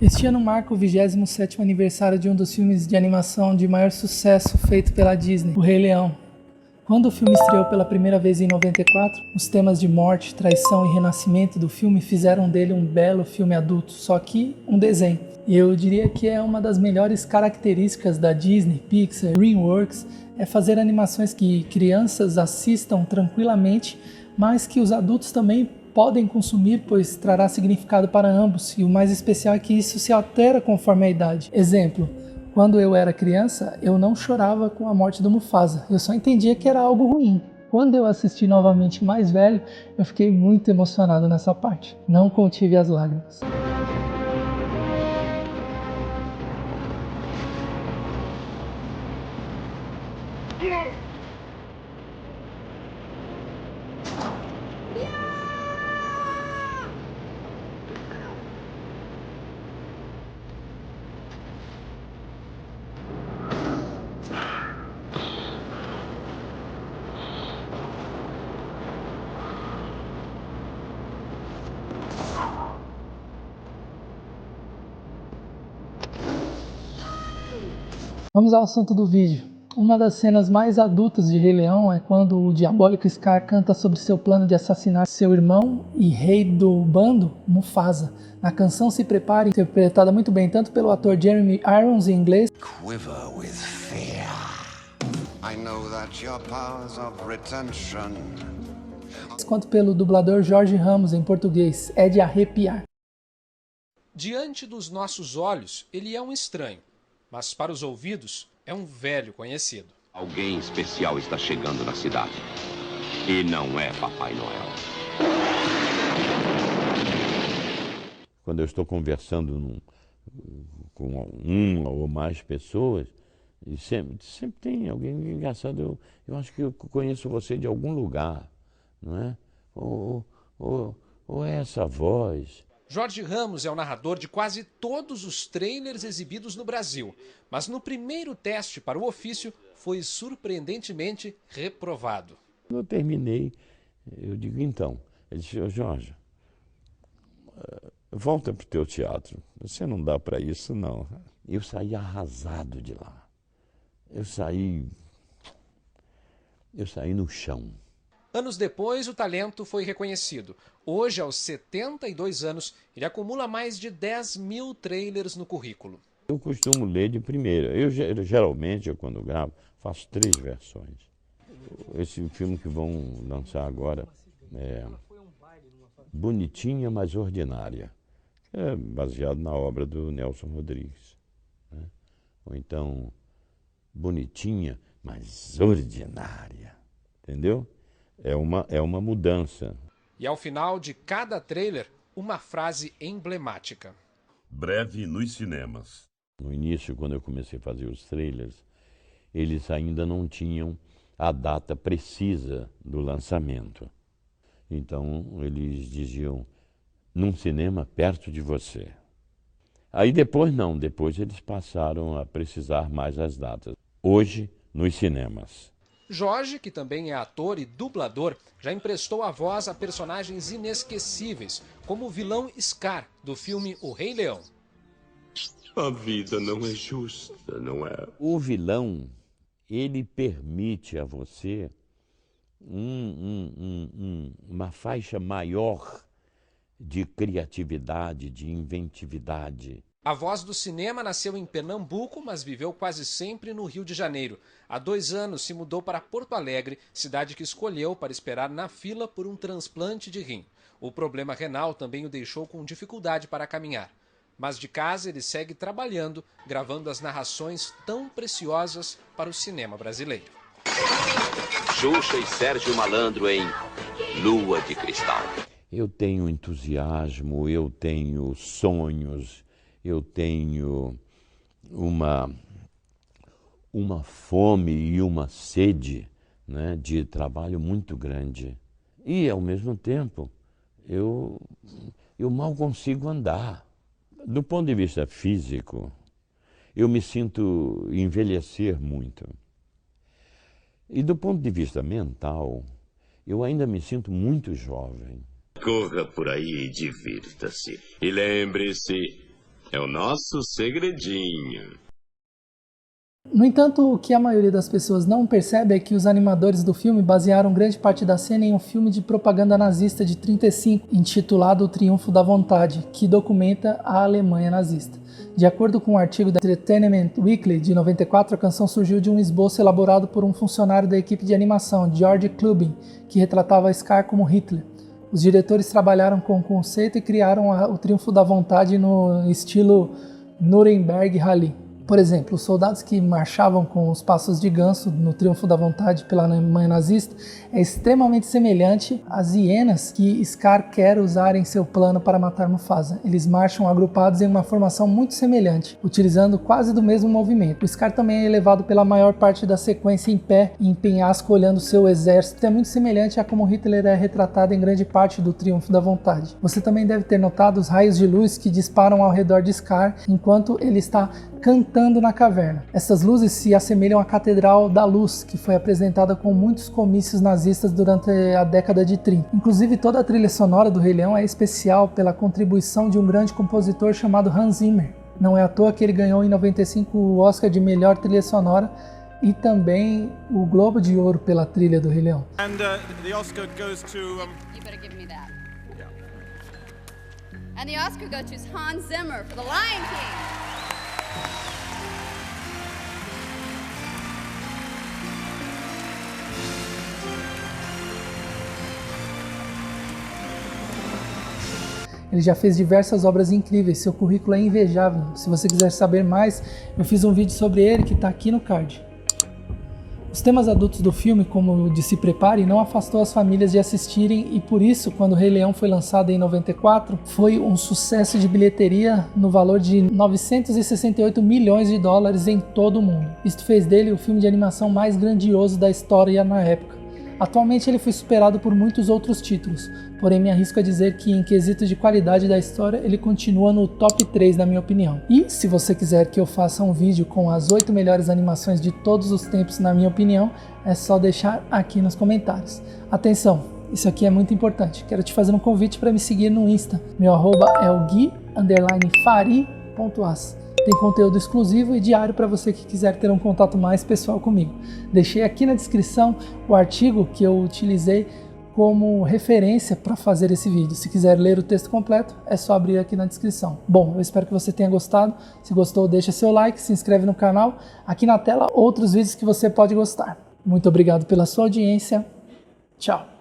Este ano marca o 27º aniversário de um dos filmes de animação de maior sucesso feito pela Disney, O Rei Leão. Quando o filme estreou pela primeira vez em 94, os temas de morte, traição e renascimento do filme fizeram dele um belo filme adulto, só que um desenho. E eu diria que é uma das melhores características da Disney, Pixar, DreamWorks, é fazer animações que crianças assistam tranquilamente, mas que os adultos também podem consumir, pois trará significado para ambos, e o mais especial é que isso se altera conforme a idade. Exemplo, quando eu era criança, eu não chorava com a morte do Mufasa, eu só entendia que era algo ruim. Quando eu assisti novamente mais velho, eu fiquei muito emocionado nessa parte, não contive as lágrimas. Vamos ao assunto do vídeo. Uma das cenas mais adultas de Rei Leão é quando o diabólico Scar canta sobre seu plano de assassinar seu irmão e rei do bando, Mufasa. Na canção Se Prepare, interpretada muito bem tanto pelo ator Jeremy Irons em inglês, Quiver with fear. I know that your powers of retention, quanto pelo dublador Jorge Ramos em português. É de arrepiar. Diante dos nossos olhos, ele é um estranho, mas para os ouvidos é um velho conhecido. Alguém especial está chegando na cidade. E não é Papai Noel. Quando eu estou conversando com uma ou mais pessoas, e sempre tem alguém engraçado. Eu acho que eu conheço você de algum lugar, não é? Ou é essa voz. Jorge Ramos é o narrador de quase todos os trailers exibidos no Brasil, mas no primeiro teste para o ofício foi surpreendentemente reprovado. Quando eu terminei, eu digo, então, ele disse, Jorge, volta para o teu teatro, você não dá para isso não. Eu saí arrasado de lá, eu saí no chão. Anos depois, o talento foi reconhecido. Hoje, aos 72 anos, ele acumula mais de 10 mil trailers no currículo. Eu costumo ler de primeira. Geralmente, quando gravo, faço 3 versões. Esse filme que vão lançar agora é Bonitinha, mas Ordinária. É baseado na obra do Nelson Rodrigues, né? Ou então, Bonitinha, mas Ordinária. Entendeu? É uma mudança. E ao final de cada trailer, uma frase emblemática. Breve nos cinemas. No início, quando eu comecei a fazer os trailers, eles ainda não tinham a data precisa do lançamento. Então, eles diziam, num cinema perto de você. Aí depois não, depois eles passaram a precisar mais as datas. Hoje, nos cinemas. Jorge, que também é ator e dublador, já emprestou a voz a personagens inesquecíveis, como o vilão Scar, do filme O Rei Leão. A vida não é justa, não é? O vilão, ele permite a você uma faixa maior de criatividade, de inventividade. A voz do cinema nasceu em Pernambuco, mas viveu quase sempre no Rio de Janeiro. Há 2 anos se mudou para Porto Alegre, cidade que escolheu para esperar na fila por um transplante de rim. O problema renal também o deixou com dificuldade para caminhar. Mas de casa ele segue trabalhando, gravando as narrações tão preciosas para o cinema brasileiro. Xuxa e Sérgio Malandro em Lua de Cristal. Eu tenho entusiasmo, eu tenho sonhos, eu tenho uma fome e uma sede, né, de trabalho muito grande. E, ao mesmo tempo, eu mal consigo andar. Do ponto de vista físico, eu me sinto envelhecer muito. E do ponto de vista mental, eu ainda me sinto muito jovem. Corra por aí e divirta-se. E lembre-se, É o nosso segredinho. No entanto, o que a maioria das pessoas não percebe é que os animadores do filme basearam grande parte da cena em um filme de propaganda nazista de 1935, intitulado O Triunfo da Vontade, que documenta a Alemanha nazista. De acordo com um artigo da Entertainment Weekly de 94, a canção surgiu de um esboço elaborado por um funcionário da equipe de animação, George Clubin, que retratava Scar como Hitler. Os diretores trabalharam com o conceito e criaram o Triunfo da Vontade no estilo Nuremberg Rally. Por exemplo, os soldados que marchavam com os passos de ganso no Triunfo da Vontade pela Alemanha nazista é extremamente semelhante às hienas que Scar quer usar em seu plano para matar Mufasa. Eles marcham agrupados em uma formação muito semelhante, utilizando quase do mesmo movimento. O Scar também é levado pela maior parte da sequência em pé e em penhasco olhando seu exército. É muito semelhante a como Hitler é retratado em grande parte do Triunfo da Vontade. Você também deve ter notado os raios de luz que disparam ao redor de Scar enquanto ele está cantando na caverna. Essas luzes se assemelham à Catedral da Luz, que foi apresentada com muitos comícios nazistas durante a década de 30. Inclusive, toda a trilha sonora do Rei Leão é especial pela contribuição de um grande compositor chamado Hans Zimmer. Não é à toa que ele ganhou em 95 o Oscar de melhor trilha sonora e também o Globo de Ouro pela trilha do Rei Leão. And the Oscar goes to You better give me that. And the Oscar goes to Hans Zimmer for The Lion King. Ele já fez diversas obras incríveis, seu currículo é invejável. Se você quiser saber mais, eu fiz um vídeo sobre ele que está aqui no card. Os temas adultos do filme, como o de Se Prepare, não afastou as famílias de assistirem e por isso, quando o Rei Leão foi lançado em 94, foi um sucesso de bilheteria no valor de 968 milhões de dólares em todo o mundo. Isto fez dele o filme de animação mais grandioso da história na época. Atualmente ele foi superado por muitos outros títulos, porém me arrisco a dizer que em quesito de qualidade da história ele continua no top 3 na minha opinião. E se você quiser que eu faça um vídeo com as 8 melhores animações de todos os tempos na minha opinião, é só deixar aqui nos comentários. Atenção, isso aqui é muito importante, quero te fazer um convite para me seguir no Insta, meu arroba é o gui_fari.as. Tem conteúdo exclusivo e diário para você que quiser ter um contato mais pessoal comigo. Deixei aqui na descrição o artigo que eu utilizei como referência para fazer esse vídeo. Se quiser ler o texto completo, é só abrir aqui na descrição. Bom, eu espero que você tenha gostado. Se gostou, deixa seu like, se inscreve no canal. Aqui na tela, outros vídeos que você pode gostar. Muito obrigado pela sua audiência. Tchau.